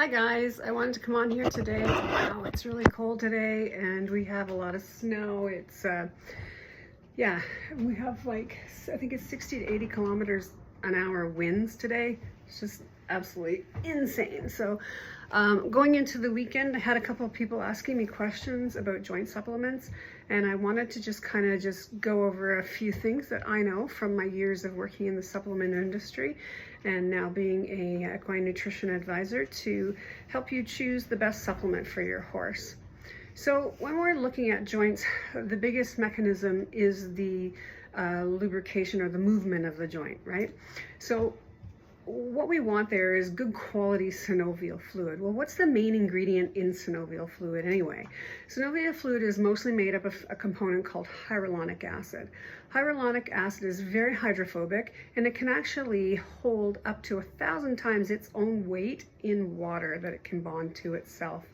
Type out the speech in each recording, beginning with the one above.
Hi guys, I wanted to come on here today. Wow, it's really cold today and we have a lot of snow. Yeah, we have I think it's 60 to 80 kilometers an hour winds today. It's just absolutely insane. So going into the weekend, I had a couple of people asking me questions about joint supplements, and I wanted to just go over a few things that I know from my years of working in the supplement industry and now being a equine nutrition advisor to help you choose the best supplement for your horse. So when we're looking at joints, the biggest mechanism is the lubrication or the movement of the joint, right? So what we want there is good quality synovial fluid. Well, what's the main ingredient in synovial fluid anyway? Synovial fluid is mostly made up of a component called hyaluronic acid. Hyaluronic acid is very hydrophobic, and it can actually hold up to 1,000 times its own weight in water that it can bond to itself.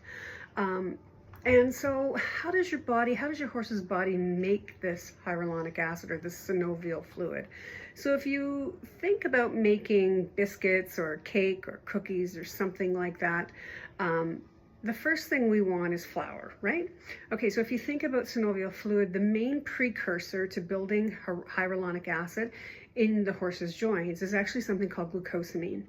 And so how does your horse's body make this hyaluronic acid or this synovial fluid? So if you think about making biscuits or cake or cookies or something like that, the first thing we want is flour, right? Okay, so if you think about synovial fluid, the main precursor to building hyaluronic acid in the horse's joints is actually something called glucosamine.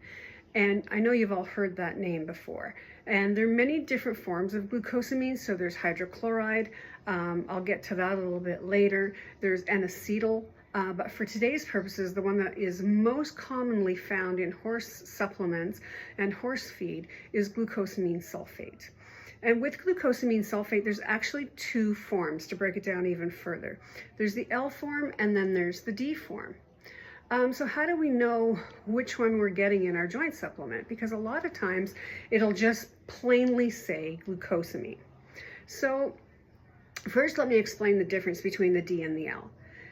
And I know you've all heard that name before. And there are many different forms of glucosamine. So there's hydrochloride. I'll get to that a little bit later. There's N-acetyl. But for today's purposes, the one that is most commonly found in horse supplements and horse feed is glucosamine sulfate. And with glucosamine sulfate, there's actually two forms to break it down even further. There's the L form and then there's the D form. So how do we know which one we're getting in our joint supplement? Because a lot of times it'll just plainly say glucosamine. So first, let me explain the difference between the D and the L.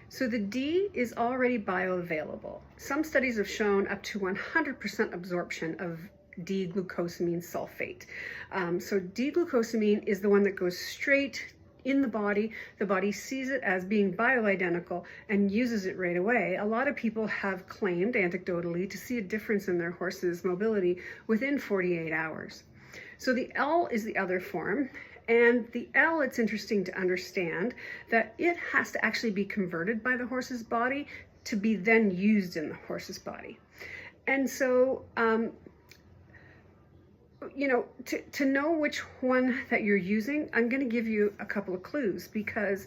So the D is already bioavailable. Some studies have shown up to 100% absorption of D-glucosamine sulfate. So D-glucosamine is the one that goes straight in the body sees it as being bioidentical and uses it right away. A lot of people have claimed anecdotally to see a difference in their horse's mobility within 48 hours. So the L is the other form, and the L, it's interesting to understand that it has to actually be converted by the horse's body to be then used in the horse's body. And so to know which one that you're using, I'm going to give you a couple of clues, because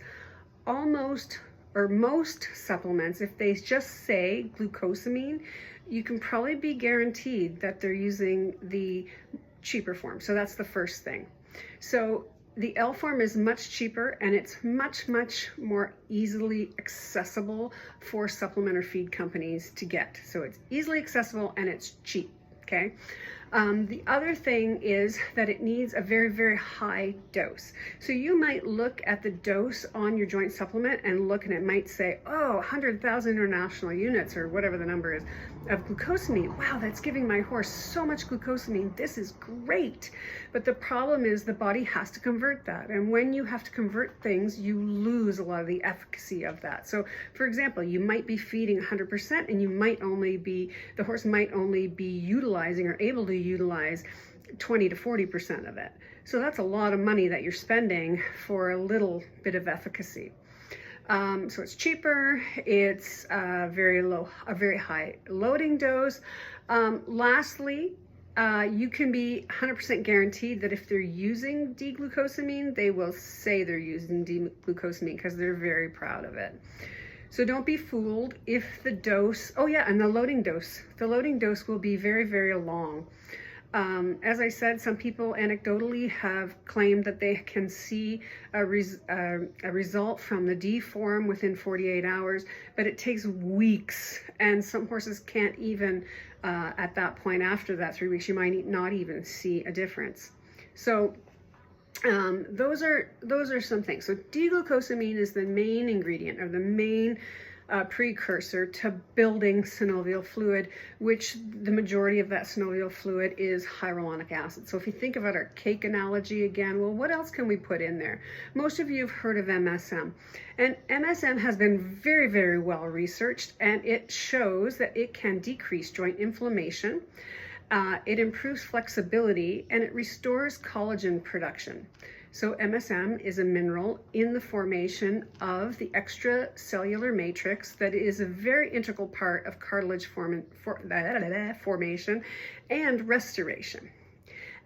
most supplements, if they just say glucosamine, you can probably be guaranteed that they're using the cheaper form. So that's the first thing. So the L form is much cheaper, and it's much more easily accessible for supplement or feed companies to get. So it's easily accessible and it's cheap. Okay. The other thing is that it needs a very high dose. So you might look at the dose on your joint supplement and it might say, oh, 100,000 international units or whatever the number is of glucosamine. Wow, that's giving my horse so much glucosamine. This is great. But the problem is the body has to convert that. And when you have to convert things, you lose a lot of the efficacy of that. So for example, you might be feeding 100% and the horse might only be utilizing or able to utilize 20 to 40% of it. So that's a lot of money that you're spending for a little bit of efficacy. So it's cheaper, it's a very high loading dose. Lastly, you can be 100% guaranteed that if they're using D-glucosamine, they will say they're using D-glucosamine because they're very proud of it. So don't be fooled if the dose, and the loading dose will be very long. As I said, some people anecdotally have claimed that they can see a result from the D form within 48 hours, but it takes weeks, and some horses can't even, at that point after that 3 weeks, you might not even see a difference. So those are some things. So D-glucosamine is the main ingredient or the main precursor to building synovial fluid, which the majority of that synovial fluid is hyaluronic acid. So if you think about our cake analogy again, well, what else can we put in there? Most of you have heard of MSM, and MSM has been very well researched, and it shows that it can decrease joint inflammation. It improves flexibility and it restores collagen production. So MSM is a mineral in the formation of the extracellular matrix that is a very integral part of cartilage formation and restoration.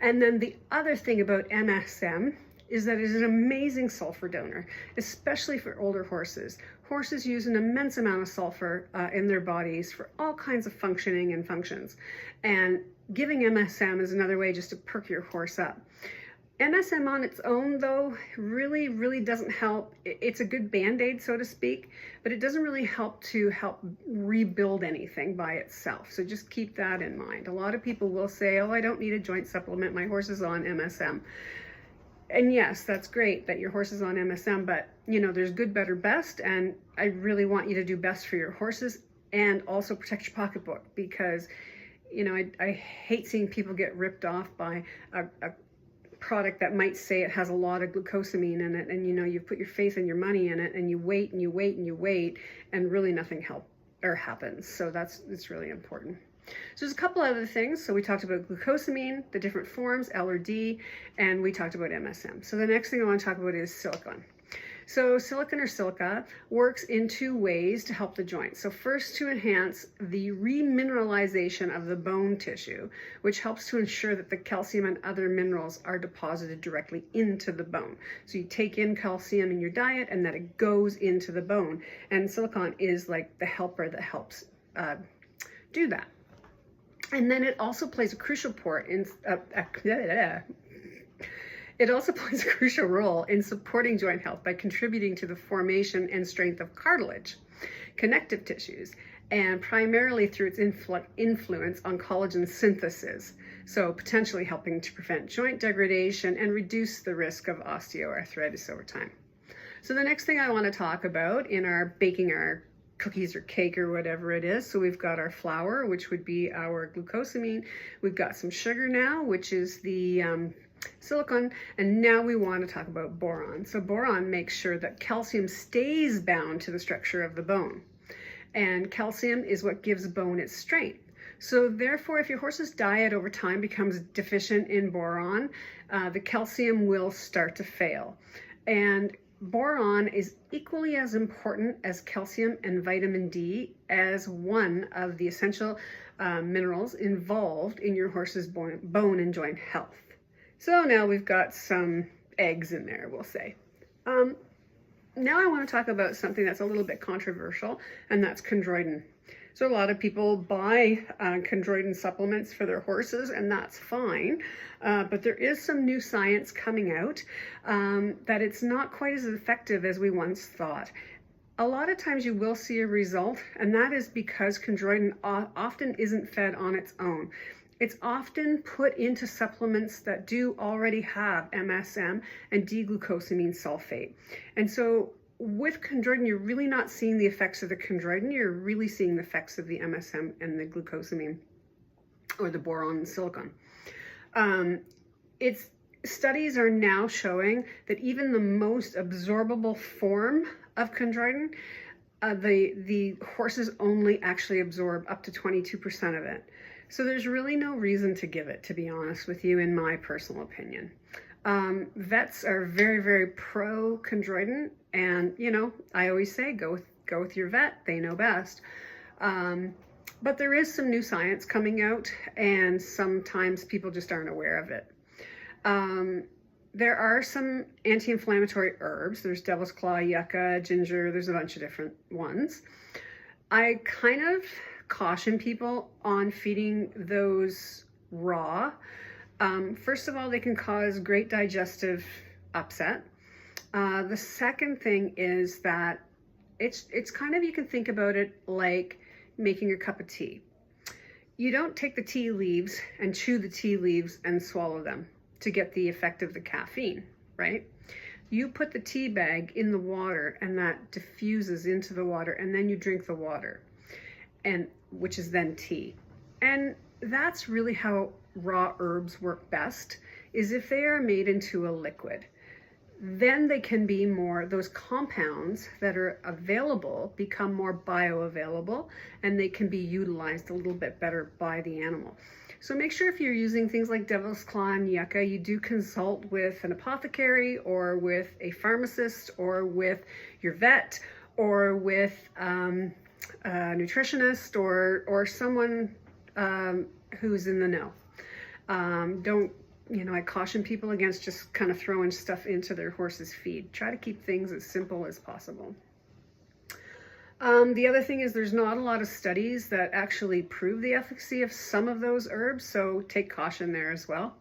And then the other thing about MSM is that it is an amazing sulfur donor, especially for older horses. Horses use an immense amount of sulfur in their bodies for all kinds of functioning and functions. And giving MSM is another way just to perk your horse up. MSM on its own, though, really doesn't help. It's a good band-aid, so to speak, but it doesn't really help rebuild anything by itself. So just keep that in mind. A lot of people will say, oh, I don't need a joint supplement. My horse is on MSM. And yes, that's great that your horse is on MSM, but you know, there's good, better, best. And I really want you to do best for your horses and also protect your pocketbook, because, you know, I hate seeing people get ripped off by a product that might say it has a lot of glucosamine in it, and you know, you've put your faith and your money in it, and you wait and you wait and you wait, and really nothing happens. So it's really important. So there's a couple other things. So we talked about glucosamine, the different forms, L or D, and we talked about MSM. So the next thing I want to talk about is silicon. So silicon or silica works in two ways to help the joint. So first, to enhance the remineralization of the bone tissue, which helps to ensure that the calcium and other minerals are deposited directly into the bone. So you take in calcium in your diet and that it goes into the bone. And silicon is like the helper that helps do that. And then it also plays a crucial part in It also plays a crucial role in supporting joint health by contributing to the formation and strength of cartilage, connective tissues, and primarily through its influence on collagen synthesis, so potentially helping to prevent joint degradation and reduce the risk of osteoarthritis over time. So the next thing I want to talk about in our baking our cookies or cake or whatever it is. So we've got our flour, which would be our glucosamine. We've got some sugar now, which is the silicon, and now we want to talk about boron. So boron makes sure that calcium stays bound to the structure of the bone, and calcium is what gives bone its strength. So therefore, if your horse's diet over time becomes deficient in boron, the calcium will start to fail. And boron is equally as important as calcium and vitamin D as one of the essential minerals involved in your horse's bone and joint health. So now we've got some eggs in there, we'll say. Now I want to talk about something that's a little bit controversial, and that's chondroitin. So a lot of people buy chondroitin supplements for their horses, and that's fine. But there is some new science coming out that it's not quite as effective as we once thought. A lot of times you will see a result, and that is because chondroitin often isn't fed on its own. It's often put into supplements that do already have MSM and D-glucosamine sulfate. And so with chondroitin, you're really not seeing the effects of the chondroitin, you're really seeing the effects of the MSM and the glucosamine, or the boron and silicon. Studies are now showing that even the most absorbable form of chondroitin, the horses only actually absorb up to 22% of it. So there's really no reason to give it, to be honest with you, in my personal opinion. Vets are very pro chondroitin, and you know, I always say go with your vet, they know best. But there is some new science coming out, and sometimes people just aren't aware of it. There are some anti-inflammatory herbs. There's devil's claw, yucca, ginger, there's a bunch of different ones. I kind of caution people on feeding those raw. First of all, they can cause great digestive upset. The second thing is that it's kind of, you can think about it like making a cup of tea. You don't take the tea leaves and chew the tea leaves and swallow them to get the effect of the caffeine, right? You put the tea bag in the water and that diffuses into the water, and then you drink the water, and which is then tea. And that's really how raw herbs work best, is if they are made into a liquid. Then they can be more, those compounds that are available become more bioavailable, and they can be utilized a little bit better by the animal. So make sure if you're using things like devil's claw and yucca, you do consult with an apothecary or with a pharmacist or with your vet or with a nutritionist or someone who's in the know. Don't, I caution people against just kind of throwing stuff into their horse's feed. Try to keep things as simple as possible. The other thing is there's not a lot of studies that actually prove the efficacy of some of those herbs, so take caution there as well.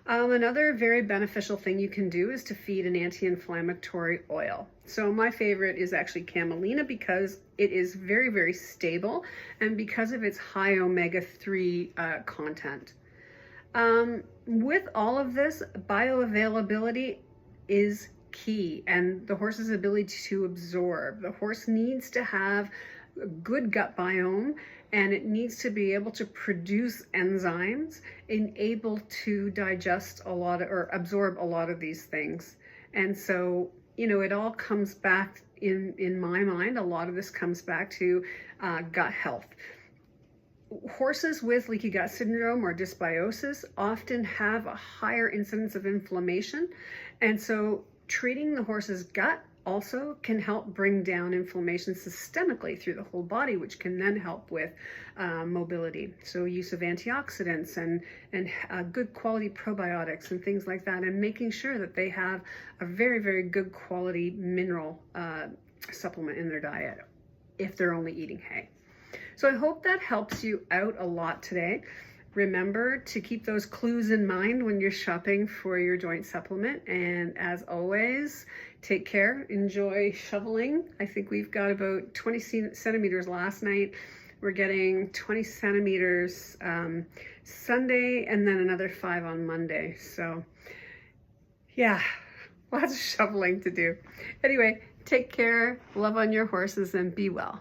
Another very beneficial thing you can do is to feed an anti-inflammatory oil. So my favorite is actually camelina because it is very, very stable and because of its high omega-3 content. With all of this, bioavailability is key, and the horse's ability to absorb. The horse needs to have a good gut biome, and it needs to be able to produce enzymes and able to digest a lot or absorb a lot of these things. And so, it all comes back, in my mind, a lot of this comes back to gut health. Horses with leaky gut syndrome or dysbiosis often have a higher incidence of inflammation, and so treating the horse's gut also can help bring down inflammation systemically through the whole body, which can then help with mobility. So use of antioxidants and good quality probiotics and things like that, and making sure that they have a very, very good quality mineral supplement in their diet if they're only eating hay. So I hope that helps you out a lot today. Remember to keep those clues in mind when you're shopping for your joint supplement. And as always, take care, enjoy shoveling. I think we've got about 20 centimeters last night. We're getting 20 centimeters Sunday and then another 5 on Monday. So yeah, lots of shoveling to do. Anyway, take care, love on your horses, and be well.